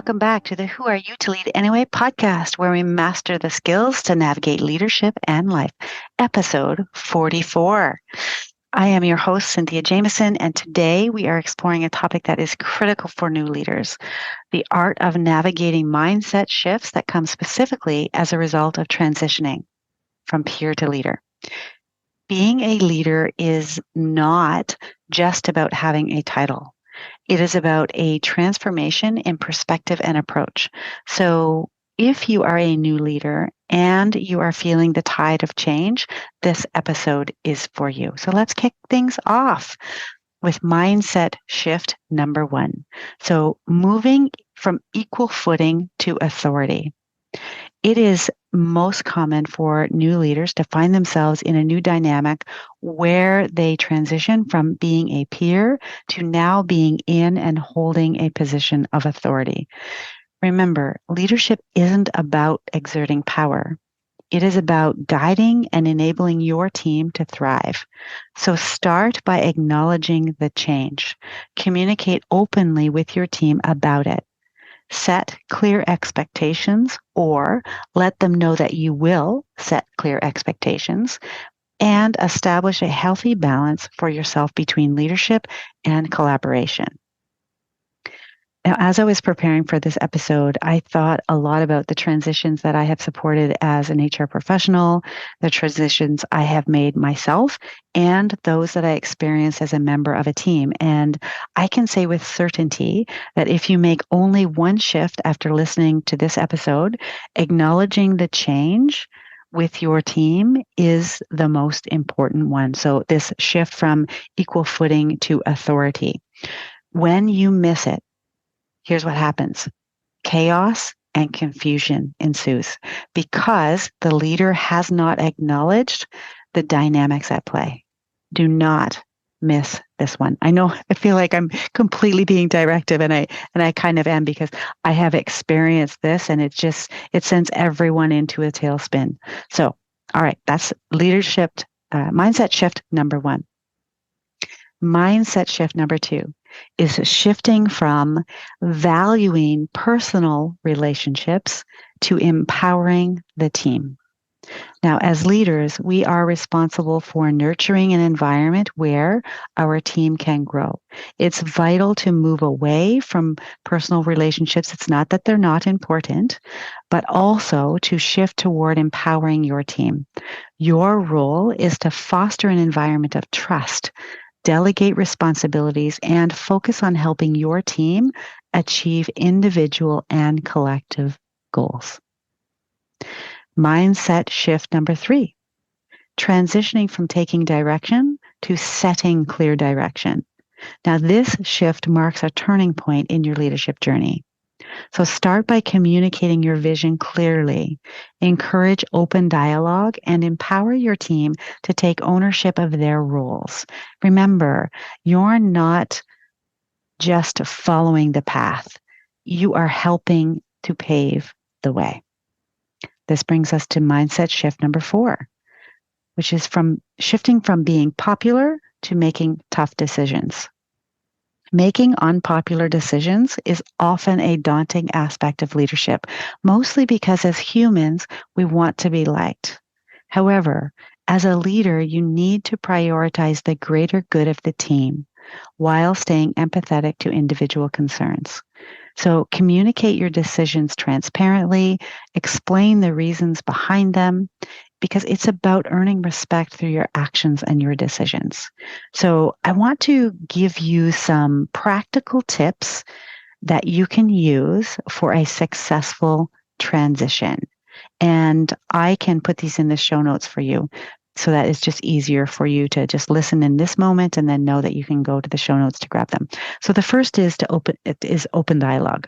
welcome back to the Who Are You to Lead Anyway podcast, where we master the skills to navigate leadership and life. Episode 44. I am your host, Cynthia Jameson, and today we are exploring a topic that is critical for new leaders, the art of navigating mindset shifts that come specifically as a result of transitioning from peer to leader. Being a leader is not just about having a title. It is about a transformation in perspective and approach. So if you are a new leader and you are feeling the tide of change, this episode is for you. So let's kick things off with mindset shift number 1. So moving from equal footing to authority. It is most common for new leaders to find themselves in a new dynamic where they transition from being a peer to now being in and holding a position of authority. Remember, leadership isn't about exerting power. It is about guiding and enabling your team to thrive. So start by acknowledging the change. Communicate openly with your team about it. Set clear expectations, or let them know that you will set clear expectations, and establish a healthy balance for yourself between leadership and collaboration. Now, as I was preparing for this episode, I thought a lot about the transitions that I have supported as an HR professional, the transitions I have made myself, and those that I experienced as a member of a team. And I can say with certainty that if you make only one shift after listening to this episode, acknowledging the change with your team is the most important one. So this shift from equal footing to authority. When you miss it, here's what happens. Chaos and confusion ensues because the leader has not acknowledged the dynamics at play. Do not miss this one. I feel like I'm completely being directive, and I kind of am, because I have experienced this, and it sends everyone into a tailspin. So, all right, that's leadership, mindset shift number 1. Mindset shift number 2 is shifting from valuing personal relationships to empowering the team. Now, as leaders, we are responsible for nurturing an environment where our team can grow. It's vital to move away from personal relationships. It's not that they're not important, but also to shift toward empowering your team. Your role is to foster an environment of trust, delegate responsibilities, and focus on helping your team achieve individual and collective goals. Mindset shift number 3, transitioning from taking direction to setting clear direction. Now, this shift marks a turning point in your leadership journey. So start by communicating your vision clearly, encourage open dialogue, and empower your team to take ownership of their roles. Remember, you're not just following the path. You are helping to pave the way. This brings us to mindset shift number 4, which is from shifting from being popular to making tough decisions. Making unpopular decisions is often a daunting aspect of leadership, mostly because as humans, we want to be liked. However, as a leader, you need to prioritize the greater good of the team while staying empathetic to individual concerns. So communicate your decisions transparently, explain the reasons behind them, because it's about earning respect through your actions and your decisions. So I want to give you some practical tips that you can use for a successful transition. And I can put these in the show notes for you, so that it's just easier for you to just listen in this moment and then know that you can go to the show notes to grab them. So the first is open dialogue.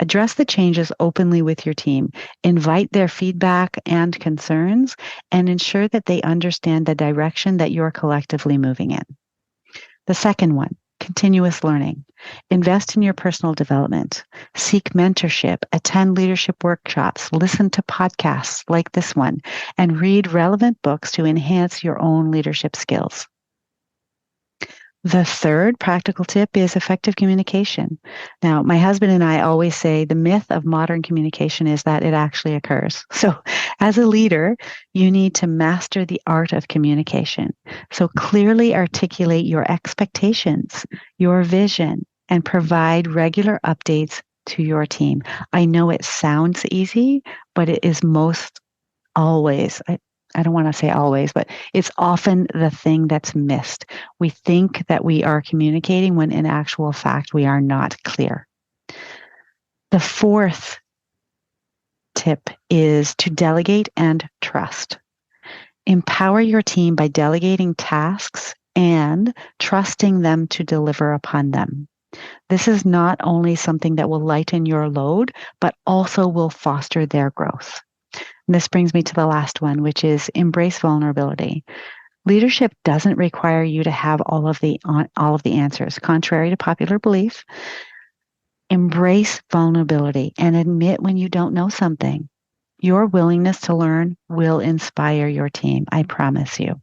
Address the changes openly with your team. Invite their feedback and concerns, and ensure that they understand the direction that you're collectively moving in. The second one, continuous learning. Invest in your personal development. Seek mentorship, attend leadership workshops, listen to podcasts like this one, and read relevant books to enhance your own leadership skills. The third practical tip is effective communication. Now, my husband and I always say the myth of modern communication is that it actually occurs. So, as a leader, you need to master the art of communication. So, clearly articulate your expectations, your vision, and provide regular updates to your team. I know it sounds easy, but it is most always, I don't want to say always, but it's often the thing that's missed. We think that we are communicating when in actual fact we are not clear. The fourth tip is to delegate and trust. Empower your team by delegating tasks and trusting them to deliver upon them. This is not only something that will lighten your load, but also will foster their growth. And this brings me to the last one, which is embrace vulnerability. Leadership doesn't require you to have all of the answers. Contrary to popular belief, embrace vulnerability and admit when you don't know something. Your willingness to learn will inspire your team, I promise you.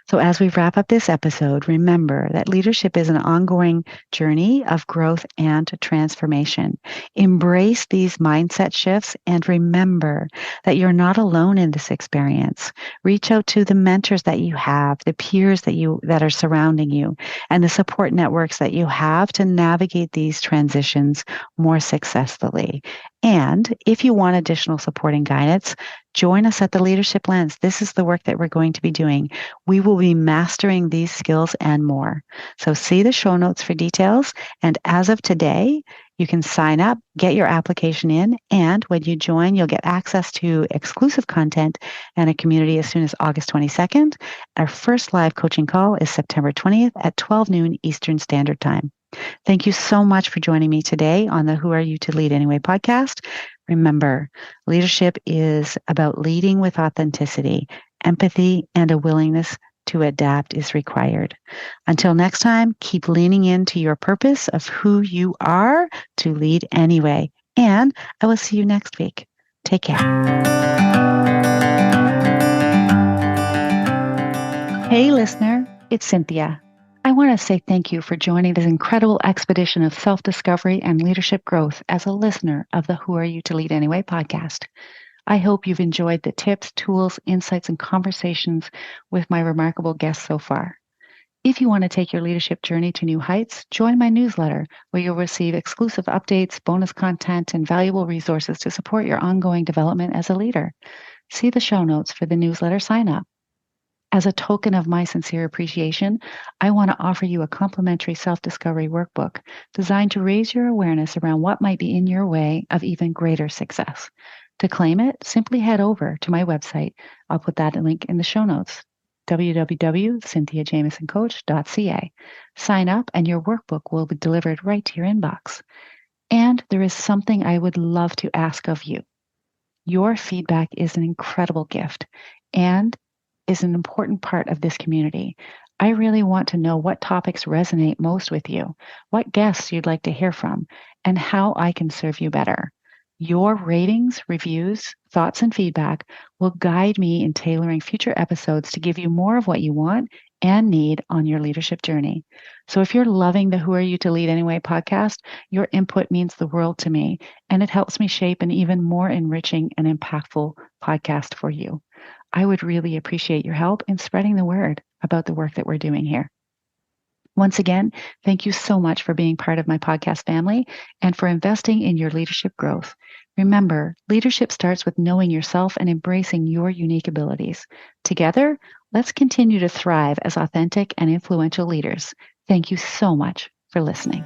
So as we wrap up this episode, remember that leadership is an ongoing journey of growth and transformation. Embrace these mindset shifts and remember that you're not alone in this experience. Reach out to the mentors that you have, the peers that are surrounding you, and the support networks that you have to navigate these transitions more successfully. And if you want additional support and guidance, join us at the Leadership Lens. This is the work that we're going to be doing. We will be mastering these skills and more. So see the show notes for details. And as of today, you can sign up, get your application in, and when you join, you'll get access to exclusive content and a community as soon as August 22nd. Our first live coaching call is September 20th at 12 noon Eastern Standard Time. Thank you so much for joining me today on the Who Are You to Lead Anyway podcast. Remember, leadership is about leading with authenticity, empathy, and a willingness to adapt is required. Until next time, keep leaning into your purpose of who you are to lead anyway. And I will see you next week. Take care. Hey, listener, it's Cynthia. I want to say thank you for joining this incredible expedition of self-discovery and leadership growth as a listener of the Who Are You to Lead Anyway podcast. I hope you've enjoyed the tips, tools, insights, and conversations with my remarkable guests so far. If you want to take your leadership journey to new heights, join my newsletter where you'll receive exclusive updates, bonus content, and valuable resources to support your ongoing development as a leader. See the show notes for the newsletter sign up. As a token of my sincere appreciation, I want to offer you a complimentary self-discovery workbook designed to raise your awareness around what might be in your way of even greater success. To claim it, simply head over to my website. I'll put that link in the show notes, www.cynthiajamesoncoach.ca. Sign up and your workbook will be delivered right to your inbox. And there is something I would love to ask of you. Your feedback is an incredible gift and is an important part of this community. I really want to know what topics resonate most with you, what guests you'd like to hear from, and how I can serve you better. Your ratings, reviews, thoughts, and feedback will guide me in tailoring future episodes to give you more of what you want and need on your leadership journey. So if you're loving the Who Are You to Lead Anyway podcast, your input means the world to me, and it helps me shape an even more enriching and impactful podcast for you. I would really appreciate your help in spreading the word about the work that we're doing here. Once again, thank you so much for being part of my podcast family and for investing in your leadership growth. Remember, leadership starts with knowing yourself and embracing your unique abilities. Together, let's continue to thrive as authentic and influential leaders. Thank you so much for listening.